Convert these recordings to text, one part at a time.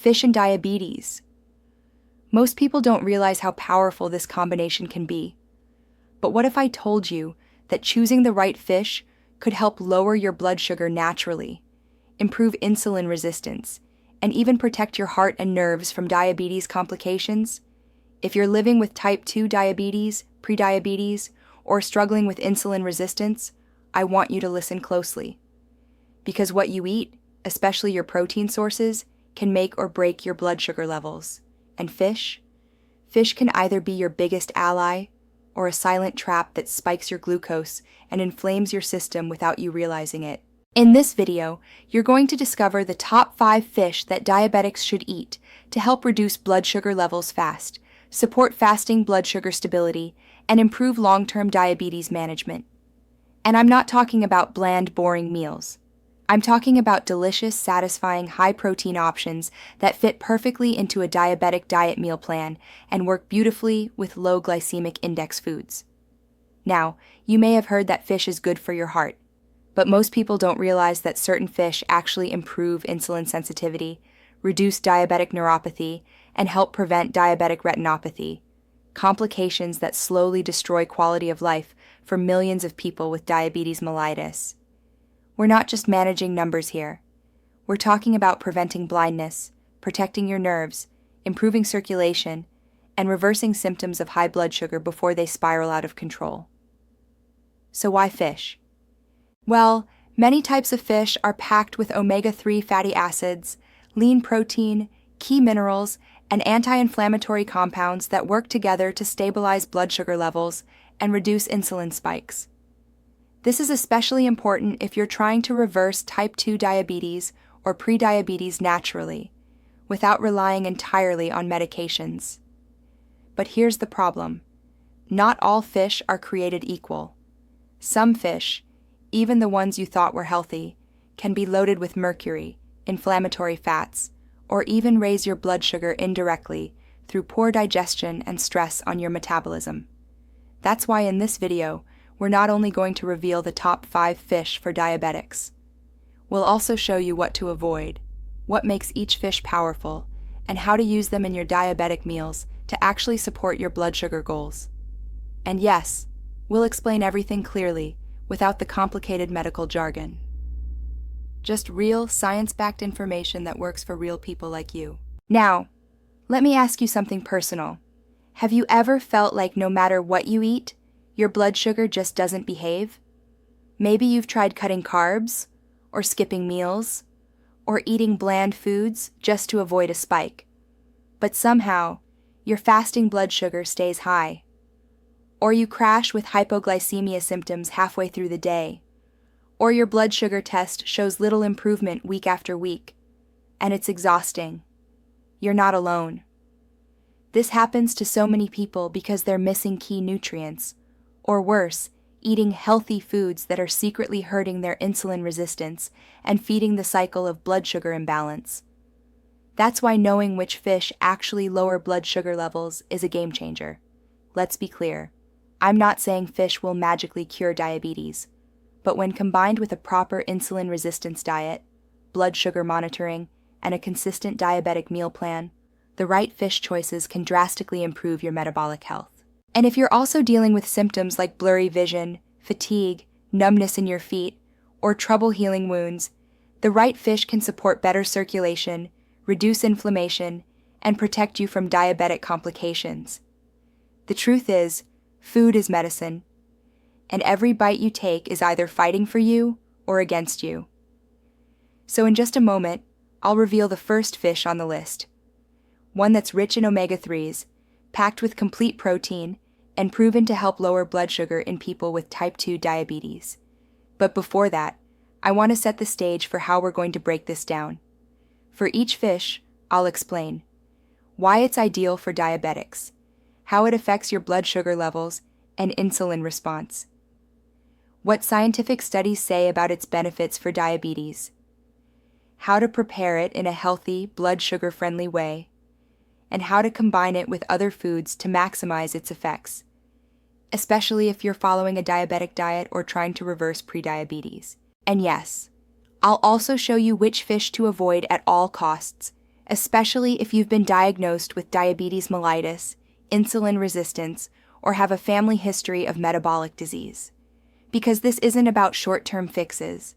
fish and diabetes. Most people don't realize how powerful this combination can be. But what if I told you that choosing the right fish could help lower your blood sugar naturally, improve insulin resistance, and even protect your heart and nerves from diabetes complications? If you're living with type 2 diabetes, prediabetes, or struggling with insulin resistance, I want you to listen closely. Because what you eat, especially your protein sources, can make or break your blood sugar levels. And fish can either be your biggest ally or a silent trap that spikes your glucose and inflames your system without you realizing it. In this video, you're going to discover the top 5 fish that diabetics should eat to help reduce blood sugar levels fast, support fasting blood sugar stability, and improve long-term diabetes management. And I'm not talking about bland, boring meals. I'm talking about delicious, satisfying, high-protein options that fit perfectly into a diabetic diet meal plan and work beautifully with low glycemic index foods. Now, you may have heard that fish is good for your heart, but most people don't realize that certain fish actually improve insulin sensitivity, reduce diabetic neuropathy, and help prevent diabetic retinopathy, complications that slowly destroy quality of life for millions of people with diabetes mellitus. We're not just managing numbers here. We're talking about preventing blindness, protecting your nerves, improving circulation, and reversing symptoms of high blood sugar before they spiral out of control. So why fish? Well, many types of fish are packed with omega-3 fatty acids, lean protein, key minerals, and anti-inflammatory compounds that work together to stabilize blood sugar levels and reduce insulin spikes. This is especially important if you're trying to reverse type 2 diabetes or prediabetes naturally, without relying entirely on medications. But here's the problem. Not all fish are created equal. Some fish, even the ones you thought were healthy, can be loaded with mercury, inflammatory fats, or even raise your blood sugar indirectly through poor digestion and stress on your metabolism. That's why in this video, we're not only going to reveal the top 5 fish for diabetics. We'll also show you what to avoid, what makes each fish powerful, and how to use them in your diabetic meals to actually support your blood sugar goals. And yes, we'll explain everything clearly, without the complicated medical jargon. Just real, science-backed information that works for real people like you. Now, let me ask you something personal. Have you ever felt like no matter what you eat, your blood sugar just doesn't behave? Maybe you've tried cutting carbs, or skipping meals, or eating bland foods just to avoid a spike. But somehow, your fasting blood sugar stays high. Or you crash with hypoglycemia symptoms halfway through the day. Or your blood sugar test shows little improvement week after week, and it's exhausting. You're not alone. This happens to so many people because they're missing key nutrients, or worse, eating healthy foods that are secretly hurting their insulin resistance and feeding the cycle of blood sugar imbalance. That's why knowing which fish actually lower blood sugar levels is a game changer. Let's be clear, I'm not saying fish will magically cure diabetes, but when combined with a proper insulin resistance diet, blood sugar monitoring, and a consistent diabetic meal plan, the right fish choices can drastically improve your metabolic health. And if you're also dealing with symptoms like blurry vision, fatigue, numbness in your feet, or trouble healing wounds, the right fish can support better circulation, reduce inflammation, and protect you from diabetic complications. The truth is, food is medicine, and every bite you take is either fighting for you or against you. So in just a moment, I'll reveal the first fish on the list, one that's rich in omega-3s, packed with complete protein, and proven to help lower blood sugar in people with type 2 diabetes. But before that, I want to set the stage for how we're going to break this down. For each fish, I'll explain why it's ideal for diabetics, how it affects your blood sugar levels and insulin response, what scientific studies say about its benefits for diabetes, how to prepare it in a healthy, blood sugar-friendly way, and how to combine it with other foods to maximize its effects, especially if you're following a diabetic diet or trying to reverse prediabetes. And yes, I'll also show you which fish to avoid at all costs, especially if you've been diagnosed with diabetes mellitus, insulin resistance, or have a family history of metabolic disease. Because this isn't about short-term fixes.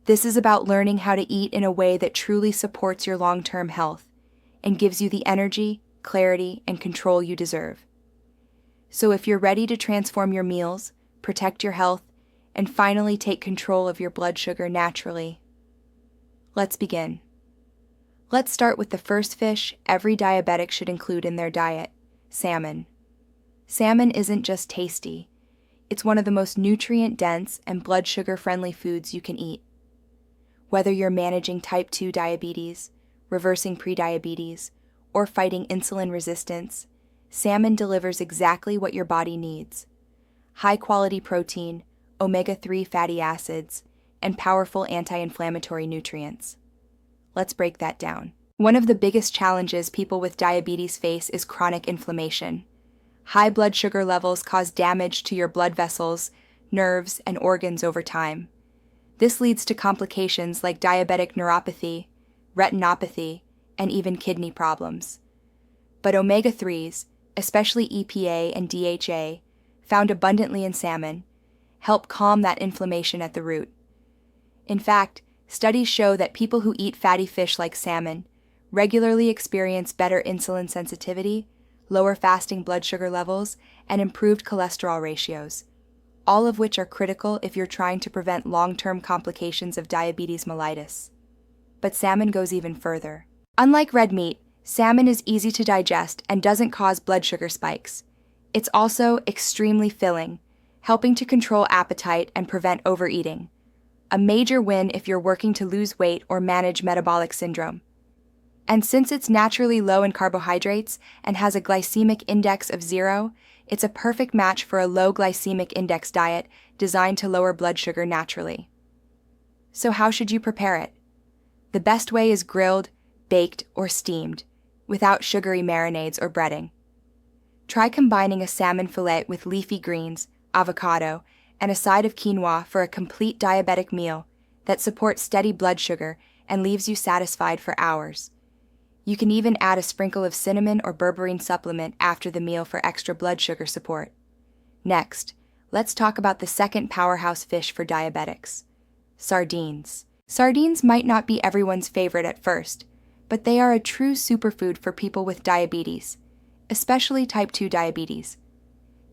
This is about learning how to eat in a way that truly supports your long-term health and gives you the energy, clarity, and control you deserve. So if you're ready to transform your meals, protect your health, and finally take control of your blood sugar naturally, let's begin. Let's start with the first fish every diabetic should include in their diet: salmon. Salmon isn't just tasty, it's one of the most nutrient-dense and blood sugar-friendly foods you can eat. Whether you're managing type 2 diabetes, reversing prediabetes, or fighting insulin resistance, salmon delivers exactly what your body needs: high-quality protein, omega-3 fatty acids, and powerful anti-inflammatory nutrients. Let's break that down. One of the biggest challenges people with diabetes face is chronic inflammation. High blood sugar levels cause damage to your blood vessels, nerves, and organs over time. This leads to complications like diabetic neuropathy, retinopathy, and even kidney problems. But omega-3s, especially EPA and DHA, found abundantly in salmon, help calm that inflammation at the root. In fact, studies show that people who eat fatty fish like salmon regularly experience better insulin sensitivity, lower fasting blood sugar levels, and improved cholesterol ratios, all of which are critical if you're trying to prevent long-term complications of diabetes mellitus. But salmon goes even further. Unlike red meat, salmon is easy to digest and doesn't cause blood sugar spikes. It's also extremely filling, helping to control appetite and prevent overeating. A major win if you're working to lose weight or manage metabolic syndrome. And since it's naturally low in carbohydrates and has a glycemic index of 0, it's a perfect match for a low glycemic index diet designed to lower blood sugar naturally. So how should you prepare it? The best way is grilled, baked, or steamed, without sugary marinades or breading. Try combining a salmon fillet with leafy greens, avocado, and a side of quinoa for a complete diabetic meal that supports steady blood sugar and leaves you satisfied for hours. You can even add a sprinkle of cinnamon or berberine supplement after the meal for extra blood sugar support. Next, let's talk about the second powerhouse fish for diabetics: sardines. Sardines might not be everyone's favorite at first, but they are a true superfood for people with diabetes, especially type 2 diabetes.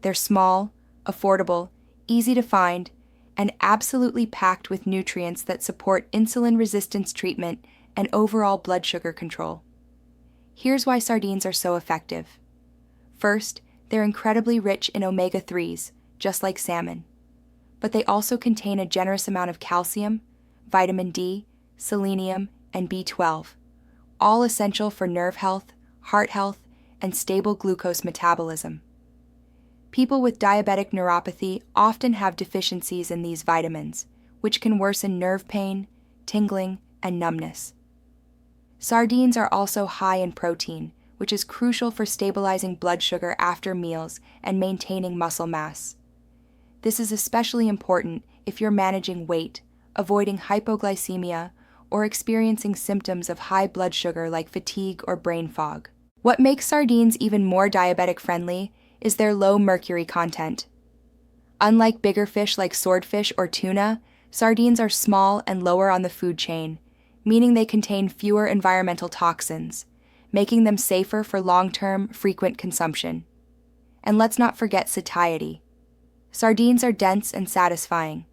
They're small, affordable, easy to find, and absolutely packed with nutrients that support insulin resistance treatment and overall blood sugar control. Here's why sardines are so effective. First, they're incredibly rich in omega-3s, just like salmon. But they also contain a generous amount of calcium, vitamin D, selenium, and B12, all essential for nerve health, heart health, and stable glucose metabolism. People with diabetic neuropathy often have deficiencies in these vitamins, which can worsen nerve pain, tingling, and numbness. Sardines are also high in protein, which is crucial for stabilizing blood sugar after meals and maintaining muscle mass. This is especially important if you're managing weight, avoiding hypoglycemia, or experiencing symptoms of high blood sugar like fatigue or brain fog. What makes sardines even more diabetic-friendly is their low mercury content. Unlike bigger fish like swordfish or tuna, sardines are small and lower on the food chain, meaning they contain fewer environmental toxins, making them safer for long-term, frequent consumption. And let's not forget satiety. Sardines are dense and satisfying.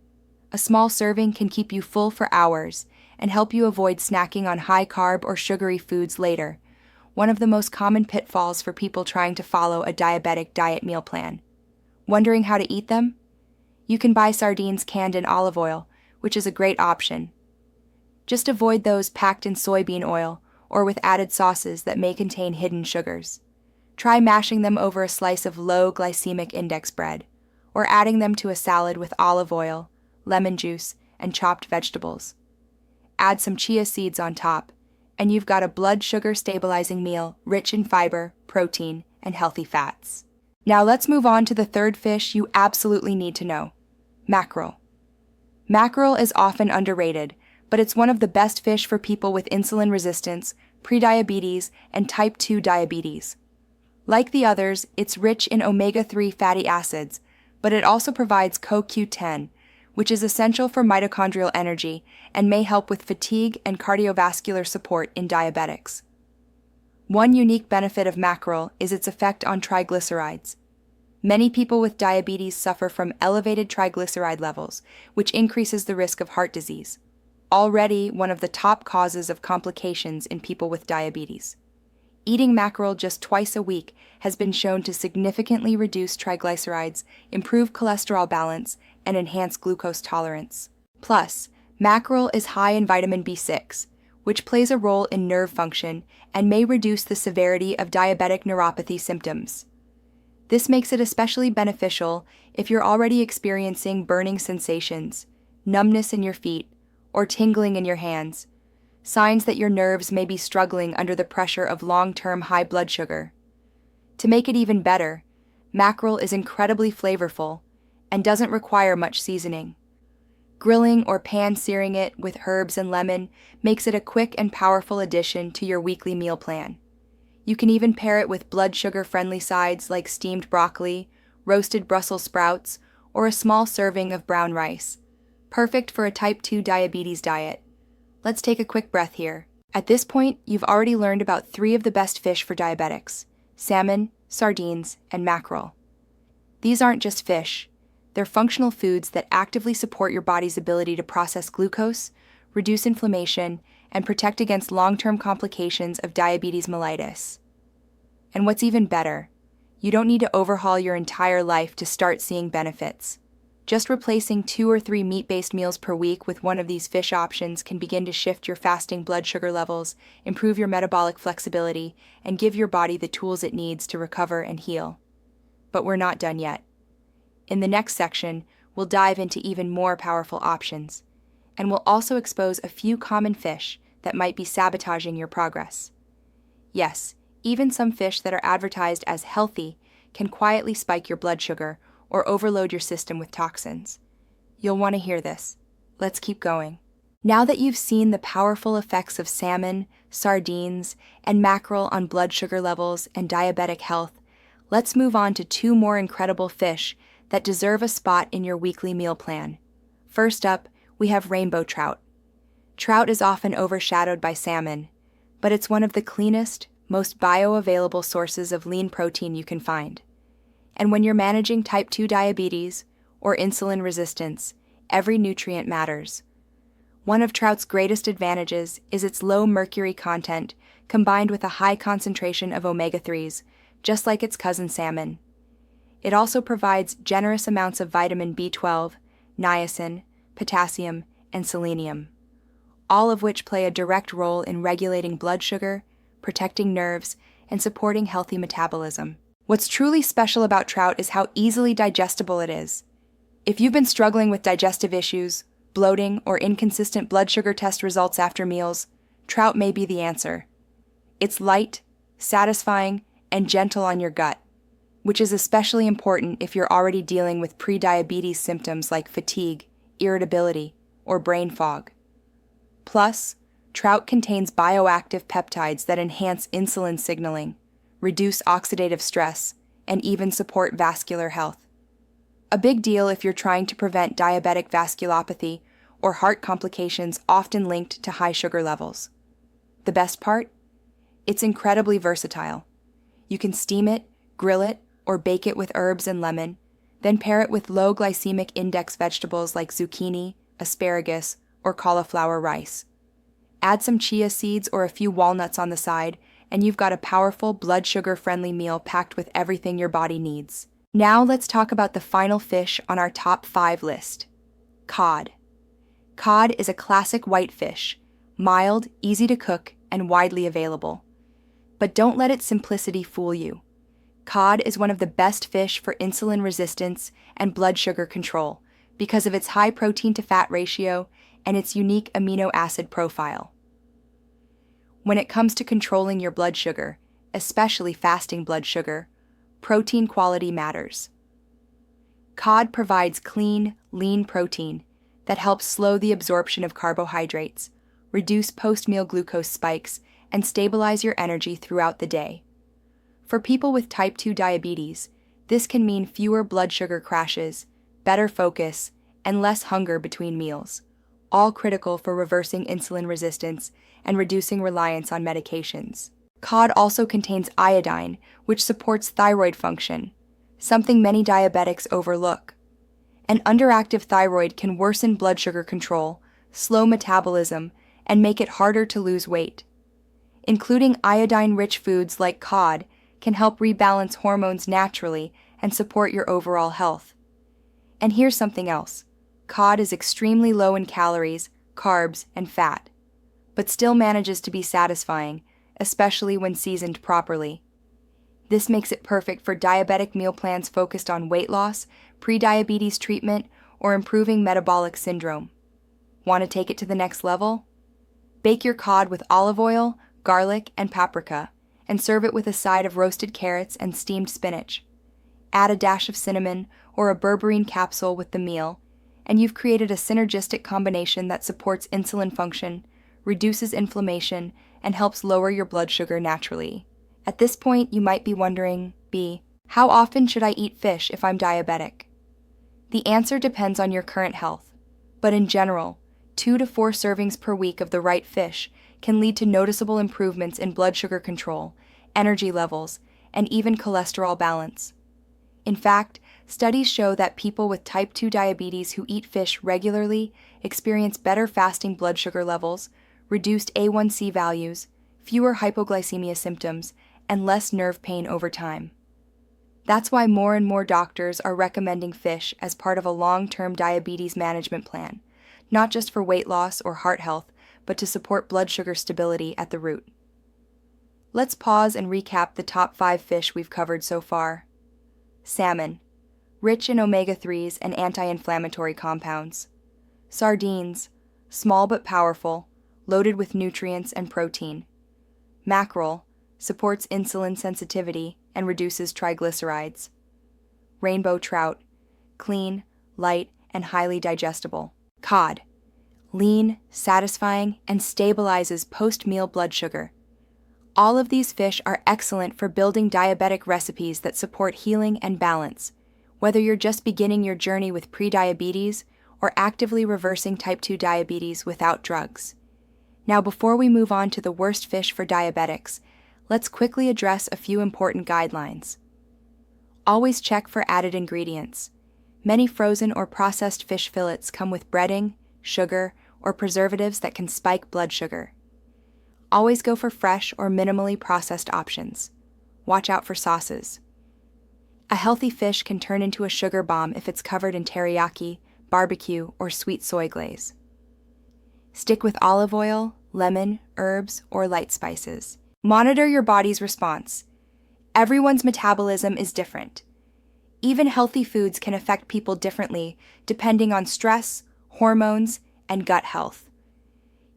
A small serving can keep you full for hours and help you avoid snacking on high-carb or sugary foods later, one of the most common pitfalls for people trying to follow a diabetic diet meal plan. Wondering how to eat them? You can buy sardines canned in olive oil, which is a great option. Just avoid those packed in soybean oil or with added sauces that may contain hidden sugars. Try mashing them over a slice of low glycemic index bread, or adding them to a salad with olive oil, lemon juice, and chopped vegetables. Add some chia seeds on top, and you've got a blood sugar stabilizing meal rich in fiber, protein, and healthy fats. Now let's move on to the third fish you absolutely need to know: mackerel. Mackerel is often underrated, but it's one of the best fish for people with insulin resistance, prediabetes, and type 2 diabetes. Like the others, it's rich in omega-3 fatty acids, but it also provides CoQ10, which is essential for mitochondrial energy and may help with fatigue and cardiovascular support in diabetics. One unique benefit of mackerel is its effect on triglycerides. Many people with diabetes suffer from elevated triglyceride levels, which increases the risk of heart disease, already one of the top causes of complications in people with diabetes. Eating mackerel just twice a week has been shown to significantly reduce triglycerides, improve cholesterol balance, and enhance glucose tolerance. Plus, mackerel is high in vitamin B6, which plays a role in nerve function and may reduce the severity of diabetic neuropathy symptoms. This makes it especially beneficial if you're already experiencing burning sensations, numbness in your feet, or tingling in your hands, signs that your nerves may be struggling under the pressure of long-term high blood sugar. To make it even better, mackerel is incredibly flavorful and doesn't require much seasoning. Grilling or pan-searing it with herbs and lemon makes it a quick and powerful addition to your weekly meal plan. You can even pair it with blood sugar-friendly sides like steamed broccoli, roasted Brussels sprouts, or a small serving of brown rice. Perfect for a type 2 diabetes diet. Let's take a quick breath here. At this point, you've already learned about 3 of the best fish for diabetics: salmon, sardines, and mackerel. These aren't just fish. They're functional foods that actively support your body's ability to process glucose, reduce inflammation, and protect against long-term complications of diabetes mellitus. And what's even better, you don't need to overhaul your entire life to start seeing benefits. Just replacing 2 or 3 meat-based meals per week with one of these fish options can begin to shift your fasting blood sugar levels, improve your metabolic flexibility, and give your body the tools it needs to recover and heal. But we're not done yet. In the next section, we'll dive into even more powerful options, and we'll also expose a few common fish that might be sabotaging your progress. Yes, even some fish that are advertised as healthy can quietly spike your blood sugar or overload your system with toxins. You'll want to hear this. Let's keep going. Now that you've seen the powerful effects of salmon, sardines, and mackerel on blood sugar levels and diabetic health, let's move on to 2 more incredible fish that deserve a spot in your weekly meal plan. First up, we have rainbow trout. Trout is often overshadowed by salmon, but it's one of the cleanest, most bioavailable sources of lean protein you can find. And when you're managing type 2 diabetes or insulin resistance, every nutrient matters. One of trout's greatest advantages is its low mercury content combined with a high concentration of omega-3s, just like its cousin salmon. It also provides generous amounts of vitamin B12, niacin, potassium, and selenium, all of which play a direct role in regulating blood sugar, protecting nerves, and supporting healthy metabolism. What's truly special about trout is how easily digestible it is. If you've been struggling with digestive issues, bloating, or inconsistent blood sugar test results after meals, trout may be the answer. It's light, satisfying, and gentle on your gut, which is especially important if you're already dealing with prediabetes symptoms like fatigue, irritability, or brain fog. Plus, trout contains bioactive peptides that enhance insulin signaling, reduce oxidative stress, and even support vascular health. A big deal if you're trying to prevent diabetic vasculopathy or heart complications often linked to high sugar levels. The best part? It's incredibly versatile. You can steam it, grill it, or bake it with herbs and lemon, then pair it with low glycemic index vegetables like zucchini, asparagus, or cauliflower rice. Add some chia seeds or a few walnuts on the side, and you've got a powerful blood sugar-friendly meal packed with everything your body needs. Now let's talk about the final fish on our top 5 list: cod. Cod is a classic white fish, mild, easy to cook, and widely available. But don't let its simplicity fool you. Cod is one of the best fish for insulin resistance and blood sugar control because of its high protein-to-fat ratio and its unique amino acid profile. When it comes to controlling your blood sugar, especially fasting blood sugar, protein quality matters. Cod provides clean, lean protein that helps slow the absorption of carbohydrates, reduce post-meal glucose spikes, and stabilize your energy throughout the day. For people with type 2 diabetes, this can mean fewer blood sugar crashes, better focus, and less hunger between meals, all critical for reversing insulin resistance and reducing reliance on medications. Cod also contains iodine, which supports thyroid function, something many diabetics overlook. An underactive thyroid can worsen blood sugar control, slow metabolism, and make it harder to lose weight. Including iodine-rich foods like cod can help rebalance hormones naturally and support your overall health. And here's something else. Cod is extremely low in calories, carbs, and fat, but still manages to be satisfying, especially when seasoned properly. This makes it perfect for diabetic meal plans focused on weight loss, prediabetes treatment, or improving metabolic syndrome. Want to take it to the next level? Bake your cod with olive oil, garlic, and paprika, and serve it with a side of roasted carrots and steamed spinach. Add a dash of cinnamon or a berberine capsule with the meal, and you've created a synergistic combination that supports insulin function, reduces inflammation, and helps lower your blood sugar naturally. At this point, you might be wondering, how often should I eat fish if I'm diabetic? The answer depends on your current health, but in general, 2 to 4 servings per week of the right fish can lead to noticeable improvements in blood sugar control, energy levels, and even cholesterol balance. In fact, studies show that people with type 2 diabetes who eat fish regularly experience better fasting blood sugar levels, reduced A1C values, fewer hypoglycemia symptoms, and less nerve pain over time. That's why more and more doctors are recommending fish as part of a long-term diabetes management plan, not just for weight loss or heart health, but to support blood sugar stability at the root. Let's pause and recap the top 5 fish we've covered so far. Salmon, rich in omega-3s and anti-inflammatory compounds. Sardines, small but powerful, loaded with nutrients and protein. Mackerel, supports insulin sensitivity and reduces triglycerides. Rainbow trout, clean, light, and highly digestible. Cod, lean, satisfying, and stabilizes post-meal blood sugar. All of these fish are excellent for building diabetic recipes that support healing and balance, whether you're just beginning your journey with prediabetes or actively reversing type 2 diabetes without drugs. Now, before we move on to the worst fish for diabetics, let's quickly address a few important guidelines. Always check for added ingredients. Many frozen or processed fish fillets come with breading, sugar, or preservatives that can spike blood sugar. Always go for fresh or minimally processed options. Watch out for sauces. A healthy fish can turn into a sugar bomb if it's covered in teriyaki, barbecue, or sweet soy glaze. Stick with olive oil, lemon, herbs, or light spices. Monitor your body's response. Everyone's metabolism is different. Even healthy foods can affect people differently depending on stress, hormones, and gut health.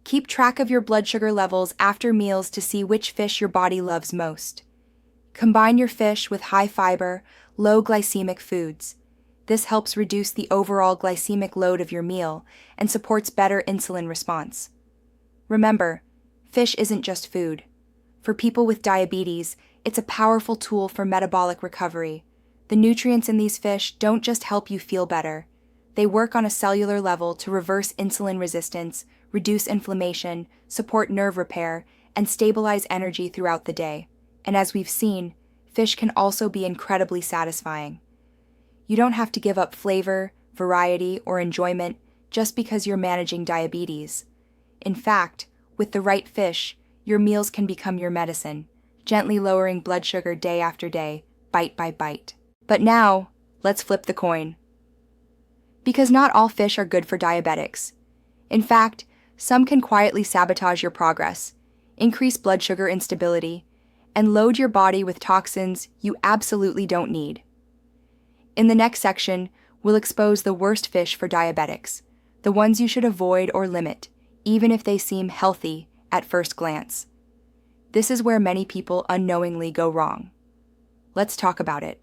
Keep track of your blood sugar levels after meals to see which fish your body loves most. Combine your fish with high-fiber, low-glycemic foods. This helps reduce the overall glycemic load of your meal and supports better insulin response. Remember, fish isn't just food. For people with diabetes, it's a powerful tool for metabolic recovery. The nutrients in these fish don't just help you feel better. They work on a cellular level to reverse insulin resistance, reduce inflammation, support nerve repair, and stabilize energy throughout the day. And as we've seen, fish can also be incredibly satisfying. You don't have to give up flavor, variety, or enjoyment just because you're managing diabetes. In fact, with the right fish, your meals can become your medicine, gently lowering blood sugar day after day, bite by bite. But now, let's flip the coin. Because not all fish are good for diabetics. In fact, some can quietly sabotage your progress, increase blood sugar instability, and load your body with toxins you absolutely don't need. In the next section, we'll expose the worst fish for diabetics, the ones you should avoid or limit, even if they seem healthy at first glance. This is where many people unknowingly go wrong. Let's talk about it.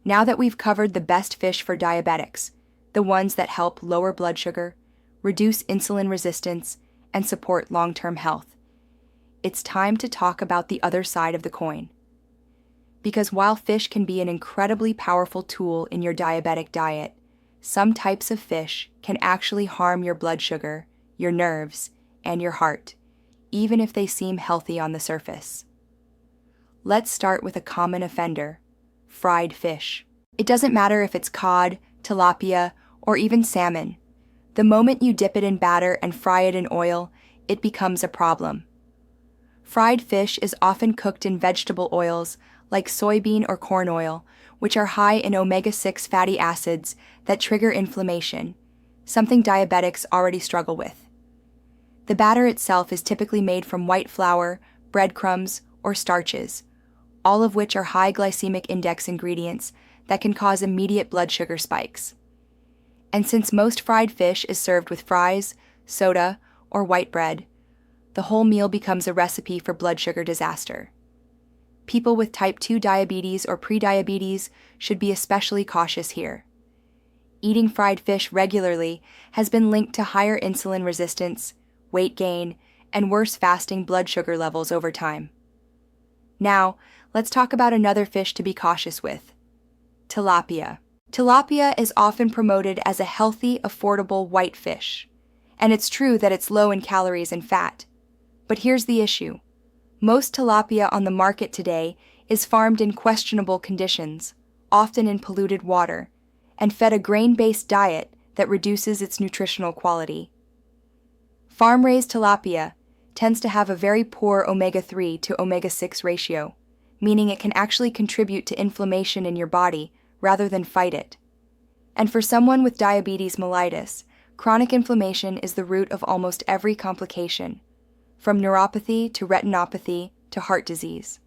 Now that we've covered the best fish for diabetics, the ones that help lower blood sugar, reduce insulin resistance, and support long-term health, it's time to talk about the other side of the coin. Because while fish can be an incredibly powerful tool in your diabetic diet, some types of fish can actually harm your blood sugar, your nerves, and your heart, even if they seem healthy on the surface. Let's start with a common offender: fried fish. It doesn't matter if it's cod, tilapia, or even salmon. The moment you dip it in batter and fry it in oil, it becomes a problem. Fried fish is often cooked in vegetable oils like soybean or corn oil, which are high in omega-6 fatty acids that trigger inflammation, something diabetics already struggle with. The batter itself is typically made from white flour, breadcrumbs, or starches, all of which are high glycemic index ingredients that can cause immediate blood sugar spikes. And since most fried fish is served with fries, soda, or white bread, the whole meal becomes a recipe for blood sugar disaster. People with type 2 diabetes or prediabetes should be especially cautious here. Eating fried fish regularly has been linked to higher insulin resistance, weight gain, and worse fasting blood sugar levels over time. Now, let's talk about another fish to be cautious with: tilapia. Tilapia is often promoted as a healthy, affordable white fish, and it's true that it's low in calories and fat. But here's the issue. Most tilapia on the market today is farmed in questionable conditions, often in polluted water, and fed a grain-based diet that reduces its nutritional quality. Farm-raised tilapia tends to have a very poor omega-3 to omega-6 ratio, meaning it can actually contribute to inflammation in your body rather than fight it. And for someone with diabetes mellitus, chronic inflammation is the root of almost every complication, from neuropathy to retinopathy to heart disease.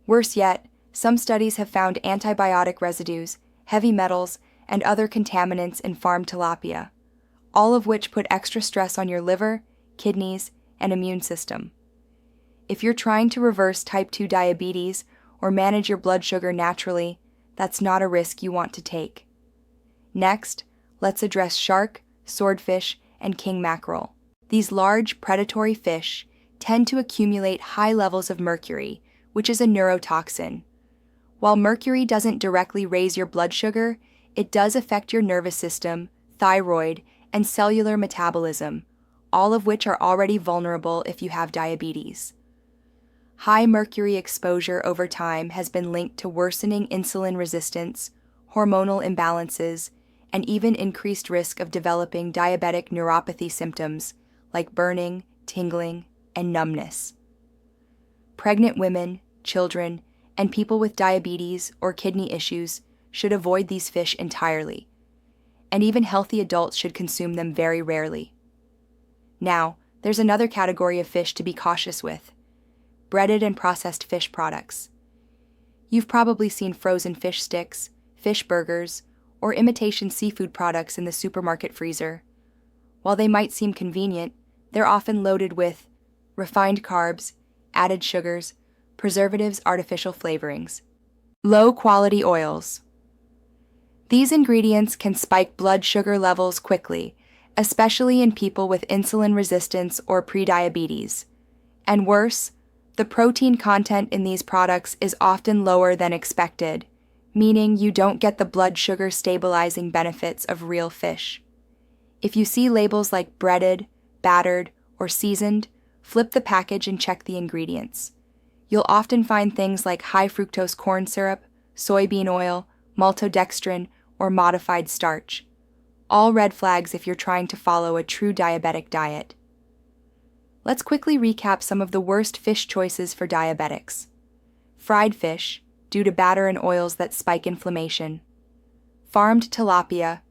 Worse yet, some studies have found antibiotic residues, heavy metals, and other contaminants in farmed tilapia, all of which put extra stress on your liver, kidneys, and immune system. If you're trying to reverse type 2 diabetes or manage your blood sugar naturally, that's not a risk you want to take. Next, let's address shark, swordfish, and king mackerel. These large, predatory fish tend to accumulate high levels of mercury, which is a neurotoxin. While mercury doesn't directly raise your blood sugar, it does affect your nervous system, thyroid, and cellular metabolism, all of which are already vulnerable if you have diabetes. High mercury exposure over time has been linked to worsening insulin resistance, hormonal imbalances, and even increased risk of developing diabetic neuropathy symptoms like burning, tingling, and numbness. Pregnant women, children, and people with diabetes or kidney issues should avoid these fish entirely, and even healthy adults should consume them very rarely. Now, there's another category of fish to be cautious with: breaded and processed fish products. You've probably seen frozen fish sticks, fish burgers, or imitation seafood products in the supermarket freezer. While they might seem convenient, they're often loaded with refined carbs, added sugars, preservatives, artificial flavorings. Low-quality oils. These ingredients can spike blood sugar levels quickly, especially in people with insulin resistance or prediabetes. And worse, the protein content in these products is often lower than expected, meaning you don't get the blood sugar stabilizing benefits of real fish. If you see labels like breaded, battered, or seasoned, flip the package and check the ingredients. You'll often find things like high fructose corn syrup, soybean oil, maltodextrin, or modified starch. All red flags if you're trying to follow a true diabetic diet. Let's quickly recap some of the worst fish choices for diabetics. Fried fish, due to batter and oils that spike inflammation. Farmed tilapia,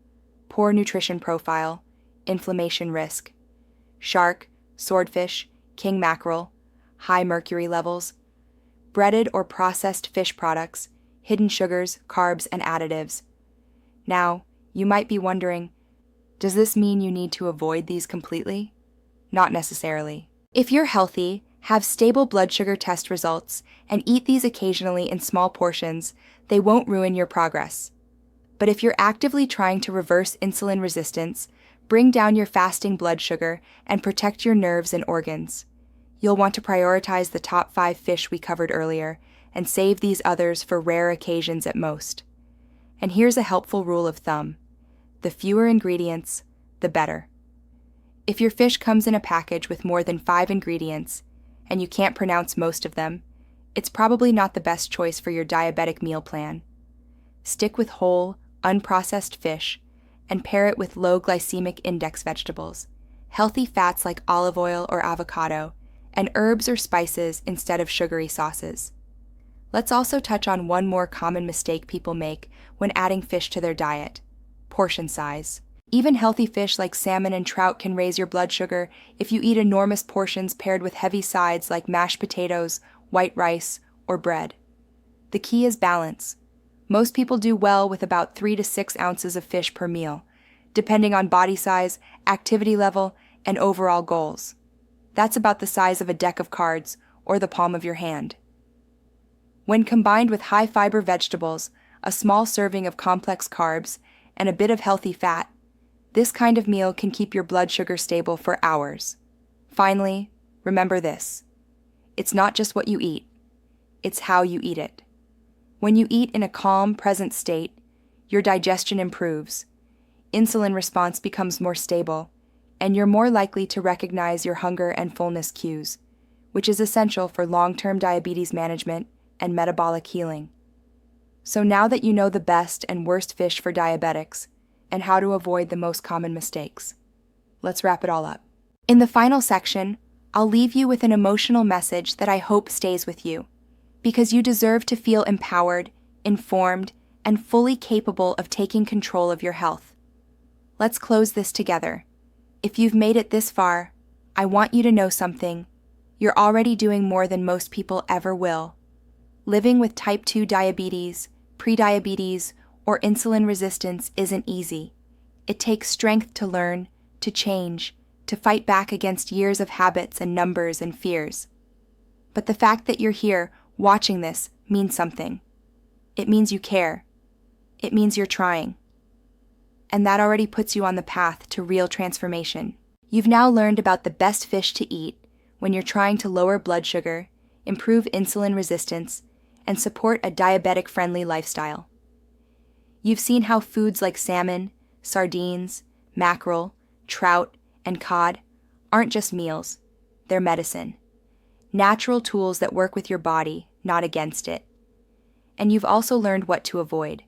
poor nutrition profile, inflammation risk. Shark, swordfish, king mackerel, high mercury levels. Breaded or processed fish products, hidden sugars, carbs, and additives. Now, you might be wondering, does this mean you need to avoid these completely? Not necessarily. If you're healthy, have stable blood sugar test results, and eat these occasionally in small portions, they won't ruin your progress. But if you're actively trying to reverse insulin resistance, bring down your fasting blood sugar, and protect your nerves and organs, You'll want to prioritize the top 5 fish we covered earlier and save these others for rare occasions at most. And here's a helpful rule of thumb: the fewer ingredients, the better. If your fish comes in a package with more than 5 ingredients, and you can't pronounce most of them, it's probably not the best choice for your diabetic meal plan. Stick with whole, unprocessed fish, and pair it with low glycemic index vegetables, healthy fats like olive oil or avocado, and herbs or spices instead of sugary sauces. Let's also touch on one more common mistake people make when adding fish to their diet: portion size. Even healthy fish like salmon and trout can raise your blood sugar if you eat enormous portions paired with heavy sides like mashed potatoes, white rice, or bread. The key is balance. Most people do well with about 3 to 6 ounces of fish per meal, depending on body size, activity level, and overall goals. That's about the size of a deck of cards or the palm of your hand. When combined with high-fiber vegetables, a small serving of complex carbs, and a bit of healthy fat, this kind of meal can keep your blood sugar stable for hours. Finally, remember this: it's not just what you eat, it's how you eat it. When you eat in a calm, present state, your digestion improves, insulin response becomes more stable, and you're more likely to recognize your hunger and fullness cues, which is essential for long-term diabetes management and metabolic healing. So now that you know the best and worst fish for diabetics, and how to avoid the most common mistakes, let's wrap it all up. In the final section, I'll leave you with an emotional message that I hope stays with you, because you deserve to feel empowered, informed, and fully capable of taking control of your health. Let's close this together. If you've made it this far, I want you to know something. You're already doing more than most people ever will. Living with type 2 diabetes, prediabetes, or insulin resistance isn't easy. It takes strength to learn, to change, to fight back against years of habits and numbers and fears. But the fact that you're here watching this means something. It means you care. It means you're trying. And that already puts you on the path to real transformation. You've now learned about the best fish to eat when you're trying to lower blood sugar, improve insulin resistance, and support a diabetic-friendly lifestyle. You've seen how foods like salmon, sardines, mackerel, trout, and cod aren't just meals, they're medicine. Natural tools that work with your body, not against it. And you've also learned what to avoid: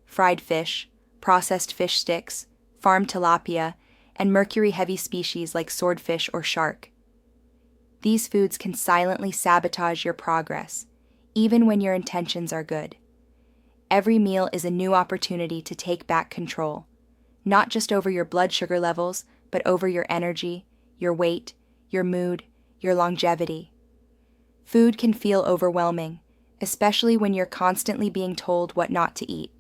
fried fish, processed fish sticks, farmed tilapia, and mercury-heavy species like swordfish or shark. These foods can silently sabotage your progress, even when your intentions are good. Every meal is a new opportunity to take back control, not just over your blood sugar levels, but over your energy, your weight, your mood, your longevity. Food can feel overwhelming, especially when you're constantly being told what not to eat.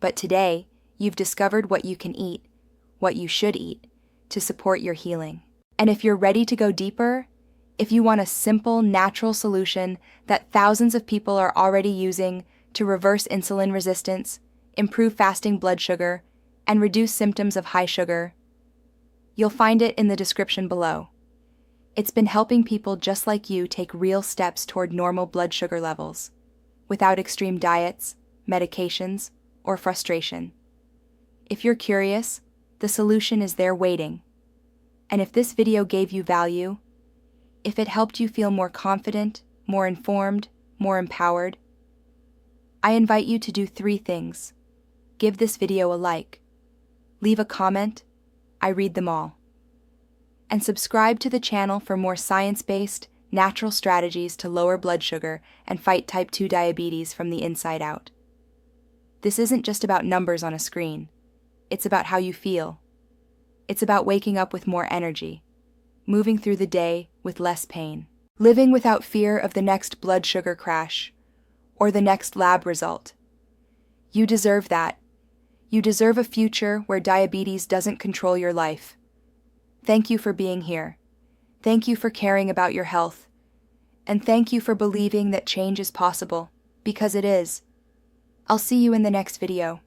But today, you've discovered what you can eat, what you should eat, to support your healing. And if you're ready to go deeper, if you want a simple, natural solution that thousands of people are already using to reverse insulin resistance, improve fasting blood sugar, and reduce symptoms of high sugar, you'll find it in the description below. It's been helping people just like you take real steps toward normal blood sugar levels, without extreme diets, medications, or frustration. If you're curious, the solution is there waiting. And if this video gave you value, if it helped you feel more confident, more informed, more empowered, I invite you to do 3 things. Give this video a like, leave a comment, I read them all, and subscribe to the channel for more science-based, natural strategies to lower blood sugar and fight type 2 diabetes from the inside out. This isn't just about numbers on a screen. It's about how you feel. It's about waking up with more energy, moving through the day with less pain, living without fear of the next blood sugar crash or the next lab result. You deserve that. You deserve a future where diabetes doesn't control your life. Thank you for being here. Thank you for caring about your health. And thank you for believing that change is possible, because it is. I'll see you in the next video.